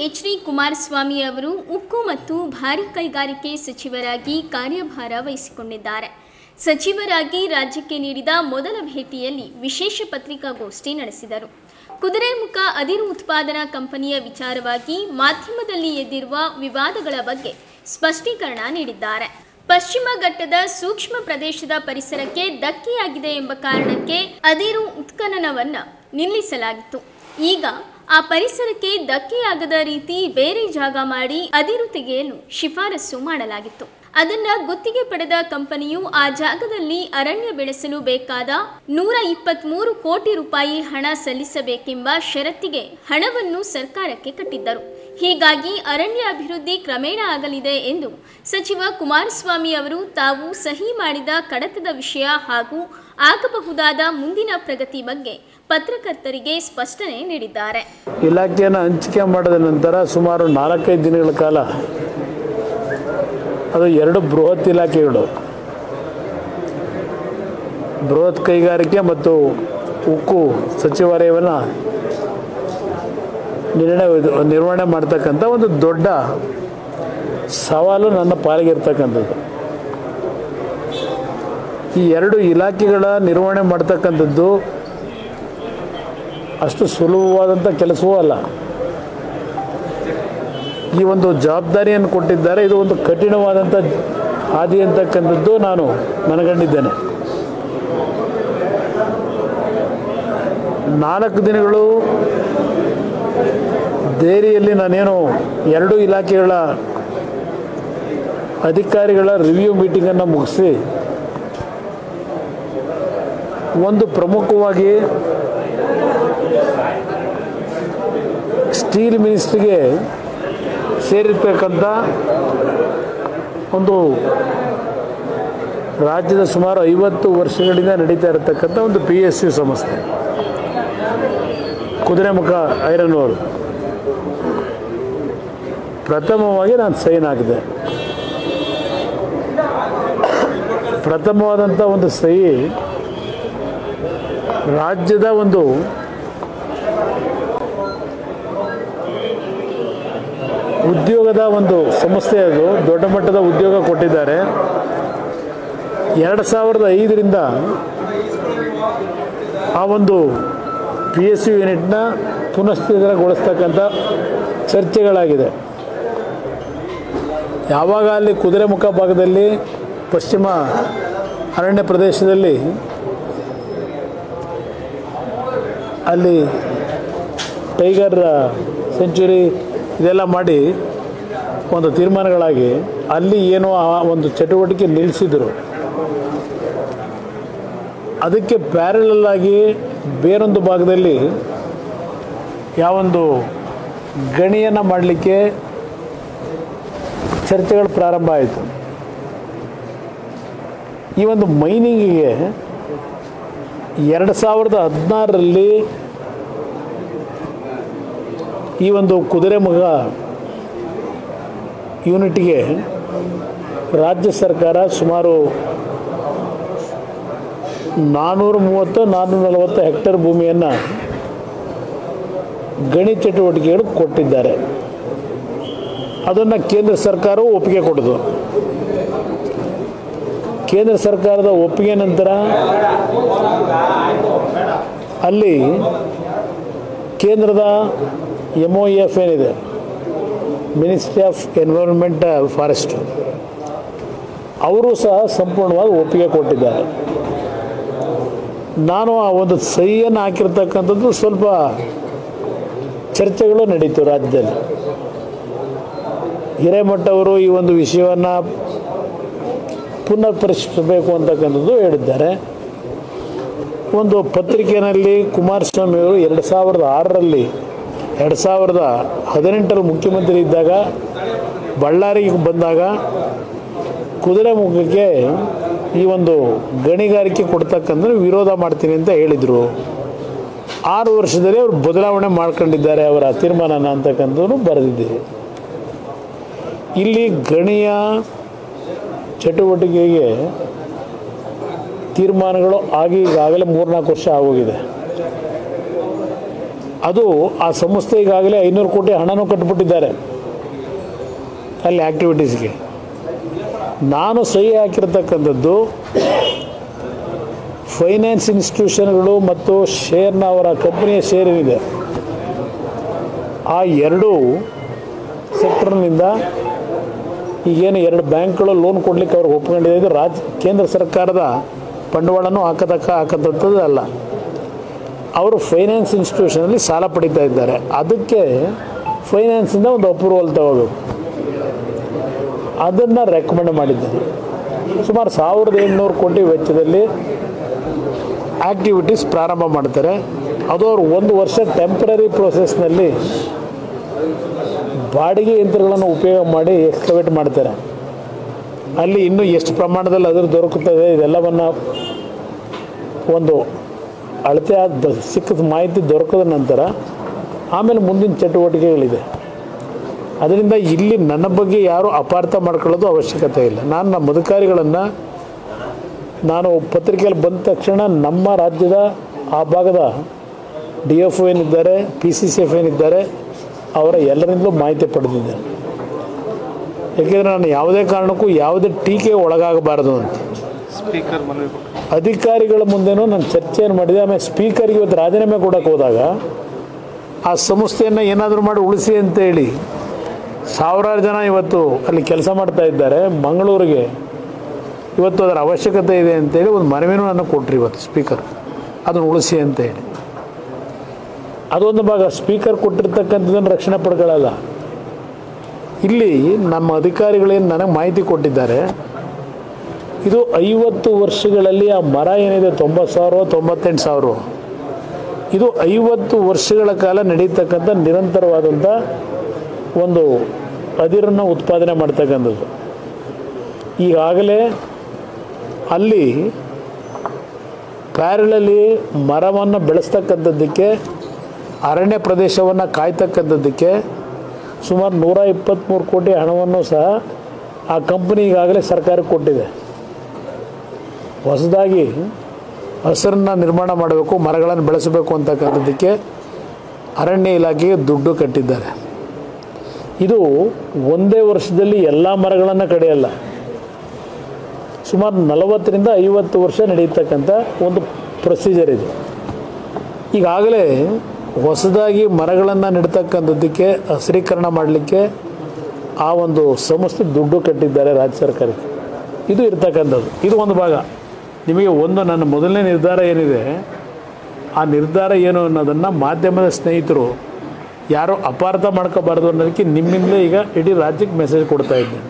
H D. Kumaraswamy ಅವರು ಉಕ್ಕು ಮತ್ತು ಭಾರೀ ಕೈಗಾರಿಕೆ ಸಚಿವರಾಗಿ ಕಾರ್ಯಭಾರ ವಹಿಸಿಕೊಂಡಿದ್ದಾರೆ. ಸಚಿವರಾಗಿ ರಾಜ್ಯಕ್ಕೆ ನೀಡಿದ ಮೊದಲ ಭೇಟಿಯಲ್ಲಿ ವಿಶೇಷ ಪತ್ರಿಕಾಗೋಷ್ಠಿ ನಡೆಸಿದರು. ಕುದುರೆಮುಖ ಅದಿರು ಉತ್ಪಾದನಾ ಕಂಪನಿಯ ವಿಚಾರವಾಗಿ ಮಾಧ್ಯಮದಲ್ಲಿ ಎದ್ದಿರುವ ವಿವಾದಗಳ ಬಗ್ಗೆ ಸ್ಪಷ್ಟೀಕರಣ ನೀಡಿದ್ದಾರೆ. ಪಶ್ಚಿಮ ಘಟ್ಟದ ಸೂಕ್ಷ್ಮ ಪ್ರದೇಶದ ಪರಿಸರಕ್ಕೆ ಧಕ್ಕೆಯಾಗಿದೆ ಎಂಬ ಕಾರಣಕ್ಕೆ ಅದಿರು ಉತ್ಖನನವನ್ನು ನಿಲ್ಲಿಸಲಾಗಿತ್ತು. ಈಗ ಆ ಪರಿಸರಕ್ಕೆ ಧಕ್ಕೆಯಾಗದ ರೀತಿ ಬೇರೆ ಜಾಗ ಮಾಡಿ ಅದಿರು ತೆಗೆಯಲು ಶಿಫಾರಸು ಮಾಡಲಾಗಿತ್ತು. ಅದನ್ನ ಗುತ್ತಿಗೆ ಪಡೆದ ಕಂಪನಿಯು ಆ ಜಾಗದಲ್ಲಿ ಅರಣ್ಯ ಬೆಳೆಸಲು ಬೇಕಾದ 123 ಕೋಟಿ ರೂಪಾಯಿ ಹಣ ಸಲ್ಲಿಸಬೇಕೆಂಬ ಷರತ್ತಿಗೆ ಹಣವನ್ನು ಸರ್ಕಾರಕ್ಕೆ ಕಟ್ಟಿದ್ದರು. ಹೀಗಾಗಿ ಅರಣ್ಯ ಅಭಿವೃದ್ಧಿ ಕ್ರಮೇಣ ಆಗಲಿದೆ ಎಂದು ಸಚಿವ ಕುಮಾರಸ್ವಾಮಿ ಅವರು ತಾವು ಸಹಿ ಮಾಡಿದ ಕಡತದ ವಿಷಯ ಹಾಗೂ ಆಗಬಹುದಾದ ಮುಂದಿನ ಪ್ರಗತಿ ಬಗ್ಗೆ ಪತ್ರಕರ್ತರಿಗೆ ಸ್ಪಷ್ಟನೆ ನೀಡಿದ್ದಾರೆ. ಇಲಾಖೆಯನ್ನು ಹಂಚಿಕೆ ಮಾಡಿದ ನಂತರ ಸುಮಾರು 4-5 ದಿನಗಳ ಕಾಲ ಅದು 2 ಬೃಹತ್ ಇಲಾಖೆಗಳು, ಬೃಹತ್ ಕೈಗಾರಿಕೆ ಮತ್ತು ಉಕ್ಕು ಸಚಿವಾಲಯವನ್ನು ನಿರ್ವಹಣೆ ಮಾಡ್ತಕ್ಕಂಥ ಒಂದು ದೊಡ್ಡ ಸವಾಲು ನನ್ನ ಪಾಲಿಗಿರ್ತಕ್ಕಂಥದ್ದು. ಈ 2 ಇಲಾಖೆಗಳ ನಿರ್ವಹಣೆ ಮಾಡ್ತಕ್ಕಂಥದ್ದು ಅಷ್ಟು ಸುಲಭವಾದಂಥ ಕೆಲಸವೂ ಅಲ್ಲ. ಈ ಒಂದು ಜವಾಬ್ದಾರಿಯನ್ನು ಕೊಟ್ಟಿದ್ದಾರೆ. ಇದು ಒಂದು ಕಠಿಣವಾದಂಥ ಹಾದಿ ಅಂತಕ್ಕಂಥದ್ದು ನಾನು ಮನಗಂಡಿದ್ದೇನೆ. 4 ದಿನಗಳು ದೆಹಲಿಯಲ್ಲಿ ನಾನೇನು 2 ಇಲಾಖೆಗಳ ಅಧಿಕಾರಿಗಳ ರಿವ್ಯೂ ಮೀಟಿಂಗನ್ನು ಮುಗಿಸಿ ಒಂದು ಪ್ರಮುಖವಾಗಿ ಸ್ಟೀಲ್ ಮಿನಿಸ್ಟ್ರಿಗೆ ಸೇರಿರ್ತಕ್ಕಂಥ ಒಂದು ರಾಜ್ಯದ ಸುಮಾರು 50 ವರ್ಷಗಳಿಂದ ನಡೀತಾ ಇರತಕ್ಕಂಥ ಒಂದು PSU ಸಂಸ್ಥೆ ಕುದುರೆಮುಖ ಐರನ್ ಓರ್ ಪ್ರಥಮವಾಗಿ ನಾನು ಸೈನ್ ಹಾಕಿದೆ. ಪ್ರಥಮವಾದಂಥ ಒಂದು ಸಹಿ ರಾಜ್ಯದ ಒಂದು ಉದ್ಯೋಗದ ಒಂದು ಸಂಸ್ಥೆ, ಅದು ದೊಡ್ಡ ಮಟ್ಟದ ಉದ್ಯೋಗ ಕೊಟ್ಟಿದ್ದಾರೆ. 2005ರಿಂದ ಆ ಒಂದು PSU ಯೂನಿಟ್ನ ಪುನಃಸ್ಥಿರಗೊಳಿಸ್ತಕ್ಕಂಥ ಚರ್ಚೆಗಳಾಗಿದೆ. ಯಾವಾಗ ಅಲ್ಲಿ ಕುದುರೆಮುಖ ಭಾಗದಲ್ಲಿ ಪಶ್ಚಿಮ ಅರಣ್ಯ ಪ್ರದೇಶದಲ್ಲಿ ಅಲ್ಲಿ ಟೈಗರ್ ಸೆಂಚುರಿ ಇದೆಲ್ಲ ಮಾಡಿ ಒಂದು ತೀರ್ಮಾನಗಳಾಗಿ ಅಲ್ಲಿ ಏನೋ ಆ ಒಂದು ಚಟುವಟಿಕೆ ನಿಲ್ಲಿಸಿದರು. ಅದಕ್ಕೆ ಪ್ಯಾರಲಲ್ ಆಗಿ ಬೇರೊಂದು ಭಾಗದಲ್ಲಿ ಯಾವೊಂದು ಗಣಿಯನ್ನು ಮಾಡಲಿಕ್ಕೆ ಚರ್ಚೆಗಳು ಪ್ರಾರಂಭ ಆಯಿತು. ಈ ಒಂದು ಮೈನಿಂಗಿಗೆ 2016ರಲ್ಲಿ ಈ ಒಂದು ಕುದುರೆಮುಖ ಯೂನಿಟ್ಗೆ ರಾಜ್ಯ ಸರ್ಕಾರ ಸುಮಾರು 430-440 ಹೆಕ್ಟೇರ್ ಭೂಮಿಯನ್ನು ಗಣಿ ಚಟುವಟಿಕೆಗಳು ಕೊಟ್ಟಿದ್ದಾರೆ. ಅದನ್ನು ಕೇಂದ್ರ ಸರ್ಕಾರವು ಒಪ್ಪಿಗೆ ಕೊಡೋದು. ಕೇಂದ್ರ ಸರ್ಕಾರದ ಒಪ್ಪಿಗೆ ನಂತರ ಅಲ್ಲಿ ಕೇಂದ್ರದ MOEF ಏನಿದೆ, ಮಿನಿಸ್ಟ್ರಿ ಆಫ್ ಎನ್ವಿರಾನ್ಮೆಂಟ್ ಫಾರೆಸ್ಟ್, ಅವರು ಸಹ ಸಂಪೂರ್ಣವಾಗಿ ಒಪ್ಪಿಗೆ ಕೊಟ್ಟಿದ್ದಾರೆ. ನಾನು ಆ ಒಂದು ಸಹಿಯನ್ನು ಹಾಕಿರ್ತಕ್ಕಂಥದ್ದು ಸ್ವಲ್ಪ ಚರ್ಚೆಗಳು ನಡೀತು ರಾಜ್ಯದಲ್ಲಿ. ಹಿರೇಮಠ ಅವರು ಈ ಒಂದು ವಿಷಯವನ್ನು ಪುನರ್ ಪರಿಶೀಲಿಸಬೇಕು ಅಂತಕ್ಕಂಥದ್ದು ಹೇಳಿದ್ದಾರೆ. ಒಂದು ಪತ್ರಿಕೆಯಲ್ಲಿ ಕುಮಾರಸ್ವಾಮಿ ಅವರು 2006ರಲ್ಲಿ 2018ರಲ್ಲಿ ಮುಖ್ಯಮಂತ್ರಿ ಇದ್ದಾಗ ಬಳ್ಳಾರಿಗೆ ಬಂದಾಗ ಕುದುರೆಮುಖಕ್ಕೆ ಈ ಒಂದು ಗಣಿಗಾರಿಕೆ ಕೊಡ್ತಕ್ಕಂಥ ವಿರೋಧ ಮಾಡ್ತೀನಿ ಅಂತ ಹೇಳಿದರು. 6 ವರ್ಷದಲ್ಲಿ ಅವರು ಬದಲಾವಣೆ ಮಾಡ್ಕೊಂಡಿದ್ದಾರೆ ಅವರ ತೀರ್ಮಾನನ ಅಂತಕ್ಕಂಥದ್ದು ಬರೆದಿದ್ದೀರಿ. ಇಲ್ಲಿ ಗಣಿಯ ಚಟುವಟಿಕೆಗೆ ತೀರ್ಮಾನಗಳು ಆಗಿ ಈಗಾಗಲೇ 3-4 ವರ್ಷ ಆಗೋಗಿದೆ. ಅದು ಆ ಸಂಸ್ಥೆ ಈಗಾಗಲೇ 500 ಕೋಟಿ ಹಣನೂ ಕಟ್ಟಿಬಿಟ್ಟಿದ್ದಾರೆ ಅಲ್ಲಿ ಆ್ಯಕ್ಟಿವಿಟೀಸ್ಗೆ. ನಾನು ಸಹಿ ಹಾಕಿರ್ತಕ್ಕಂಥದ್ದು ಫೈನಾನ್ಸ್ ಇನ್ಸ್ಟಿಟ್ಯೂಷನ್ಗಳು ಮತ್ತು ಶೇರ್ನ ಅವರ ಕಂಪನಿಯ ಶೇರ್ ಏನಿದೆ ಆ ಎರಡೂ ಸೆಕ್ಟರ್ನಿಂದ ಈಗೇನು 2 ಬ್ಯಾಂಕ್ಗಳು ಲೋನ್ ಕೊಡಲಿಕ್ಕೆ ಅವ್ರಿಗೆ ಒಪ್ಕೊಂಡಿದೆ. ಇದು ಕೇಂದ್ರ ಸರ್ಕಾರದ ಬಂಡವಾಳನೂ ಹಾಕಂಥದ್ದು ಅಲ್ಲ. ಅವರು ಫೈನಾನ್ಸ್ ಇನ್ಸ್ಟಿಟ್ಯೂಷನಲ್ಲಿ ಸಾಲ ಪಡೀತಾ ಇದ್ದಾರೆ. ಅದಕ್ಕೆ ಫೈನಾನ್ಸಿಂದ ಒಂದು ಅಪ್ರೂವಲ್ ತಗೋಬೇಕು. ಅದನ್ನು ರೆಕಮೆಂಡ್ ಮಾಡಿದ್ದಾರೆ. ಸುಮಾರು 1800 ಕೋಟಿ ವೆಚ್ಚದಲ್ಲಿ ಆ್ಯಕ್ಟಿವಿಟೀಸ್ ಪ್ರಾರಂಭ ಮಾಡ್ತಾರೆ. ಅದು ಅವರು 1 ವರ್ಷ ಟೆಂಪ್ರರಿ ಪ್ರೋಸೆಸ್ನಲ್ಲಿ ಬಾಡಿಗೆ ಯಂತ್ರಗಳನ್ನು ಉಪಯೋಗ ಮಾಡಿ ಎಕ್ಸ್ಕವೇಟ್ ಮಾಡ್ತಾರೆ. ಅಲ್ಲಿ ಇನ್ನೂ ಎಷ್ಟು ಪ್ರಮಾಣದಲ್ಲಿ ಅದ್ರ ದೊರಕುತ್ತದೆ ಇದೆಲ್ಲವನ್ನು ಒಂದು ಅಳತೆ ಸಿಕ್ಕಿದ ಮಾಹಿತಿ ದೊರಕಿದ ನಂತರ ಆಮೇಲೆ ಮುಂದಿನ ಚಟುವಟಿಕೆಗಳಿದೆ. ಅದರಿಂದ ಇಲ್ಲಿ ನನ್ನ ಬಗ್ಗೆ ಯಾರೂ ಅಪಾರ್ಥ ಮಾಡ್ಕೊಳ್ಳೋದು ಅವಶ್ಯಕತೆ ಇಲ್ಲ. ನಾನು ನಮ್ಮ ಅಧಿಕಾರಿಗಳನ್ನು ನಾನು ಪತ್ರಿಕೆಯಲ್ಲಿ ಬಂದ ತಕ್ಷಣ ನಮ್ಮ ರಾಜ್ಯದ ಆ ಭಾಗದ DFO ಏನಿದ್ದಾರೆ, PCCF ಏನಿದ್ದಾರೆ, ಅವರ ಎಲ್ಲರಿಂದಲೂ ಮಾಹಿತಿ ಪಡೆದಿದ್ದೇನೆ. ಏಕೆಂದರೆ ನಾನು ಯಾವುದೇ ಕಾರಣಕ್ಕೂ ಯಾವುದೇ ಟೀಕೆ ಒಳಗಾಗಬಾರ್ದು ಅಂತ ಸ್ಪೀಕರ್ ಮನವಿ ಅಧಿಕಾರಿಗಳ ಮುಂದೆನೂ ನಾನು ಚರ್ಚೆಯನ್ನು ಮಾಡಿದೆ. ಆಮೇಲೆ ಸ್ಪೀಕರ್ಗೆ ಇವತ್ತು ರಾಜೀನಾಮೆ ಕೊಡೋಕ್ಕೆ ಹೋದಾಗ ಆ ಸಂಸ್ಥೆಯನ್ನು ಏನಾದರೂ ಮಾಡಿ ಉಳಿಸಿ ಅಂತೇಳಿ ಸಾವಿರಾರು ಜನ ಇವತ್ತು ಅಲ್ಲಿ ಕೆಲಸ ಮಾಡ್ತಾ ಇದ್ದಾರೆ. ಮಂಗಳೂರಿಗೆ ಇವತ್ತು ಅದರ ಅವಶ್ಯಕತೆ ಇದೆ ಅಂತೇಳಿ ಒಂದು ಮನವಿನೂ ನಾನು ಕೊಟ್ಟರು ಇವತ್ತು ಸ್ಪೀಕರ್, ಅದನ್ನು ಉಳಿಸಿ ಅಂತ ಹೇಳಿ. ಅದೊಂದು ಭಾಗ. ಸ್ಪೀಕರ್ ಕೊಟ್ಟಿರ್ತಕ್ಕಂಥದ್ದನ್ನು ರಕ್ಷಣೆ ಪಡ್ಕೊಳ್ಳಲ್ಲ. ಇಲ್ಲಿ ನಮ್ಮ ಅಧಿಕಾರಿಗಳೇನು ನನಗೆ ಮಾಹಿತಿ ಕೊಟ್ಟಿದ್ದಾರೆ, ಇದು 50 ವರ್ಷಗಳಲ್ಲಿ ಆ ಮರ ಏನಿದೆ 90,000 98,000 ಇದು 50 ವರ್ಷಗಳ ಕಾಲ ನಡೀತಕ್ಕಂಥ ನಿರಂತರವಾದಂಥ ಒಂದು ಅದಿರನ್ನು ಉತ್ಪಾದನೆ ಮಾಡ್ತಕ್ಕಂಥದ್ದು. ಈಗಾಗಲೇ ಅಲ್ಲಿ ಪ್ಯಾರಲಲ್ಲಿ ಮರವನ್ನು ಬೆಳೆಸ್ತಕ್ಕಂಥದ್ದಕ್ಕೆ, ಅರಣ್ಯ ಪ್ರದೇಶವನ್ನು ಕಾಯ್ತಕ್ಕಂಥದ್ದಕ್ಕೆ ಸುಮಾರು 123 ಕೋಟಿ ಹಣವನ್ನು ಸಹ ಆ ಕಂಪನಿ ಈಗಾಗಲೇ ಸರ್ಕಾರಕ್ಕೆ ಕೊಟ್ಟಿದೆ. ಹೊಸದಾಗಿ ಹಸಿರನ್ನು ನಿರ್ಮಾಣ ಮಾಡಬೇಕು, ಮರಗಳನ್ನು ಬೆಳೆಸಬೇಕು ಅಂತಕ್ಕಂಥದ್ದಕ್ಕೆ ಅರಣ್ಯ ಇಲಾಖೆಗೆ ದುಡ್ಡು ಕಟ್ಟಿದ್ದಾರೆ. ಇದು ಒಂದೇ ವರ್ಷದಲ್ಲಿ ಎಲ್ಲ ಮರಗಳನ್ನು ಕಡಿಯಲ್ಲ, ಸುಮಾರು 40ರಿಂದ 50 ವರ್ಷ ನಡೆಯತಕ್ಕಂಥ ಒಂದು ಪ್ರೊಸೀಜರ್ ಇದೆ. ಈಗಾಗಲೇ ಹೊಸದಾಗಿ ಮರಗಳನ್ನು ನೆಡ್ತಕ್ಕಂಥದ್ದಕ್ಕೆ ಹಸಿರೀಕರಣ ಮಾಡಲಿಕ್ಕೆ ಆ ಒಂದು ಸಂಸ್ಥೆ ದುಡ್ಡು ಕಟ್ಟಿದ್ದಾರೆ ರಾಜ್ಯ ಸರ್ಕಾರಕ್ಕೆ. ಇದು ಇರ್ತಕ್ಕಂಥದ್ದು. ಇದು ಒಂದು ಭಾಗ. ನಿಮಗೆ ನನ್ನ ಮೊದಲನೇ ನಿರ್ಧಾರ ಏನಿದೆ, ಆ ನಿರ್ಧಾರ ಏನು ಅನ್ನೋದನ್ನು ಮಾಧ್ಯಮದ ಸ್ನೇಹಿತರು ಯಾರೋ ಅಪಾರ್ಥ ಮಾಡ್ಕೋಬಾರ್ದು ಅನ್ನೋದಕ್ಕೆ ನಿಮ್ಮಿಂದಲೇ ಈಗ ಇಡೀ ರಾಜ್ಯಕ್ಕೆ ಮೆಸೇಜ್ ಕೊಡ್ತಾ ಇದ್ದೇನೆ.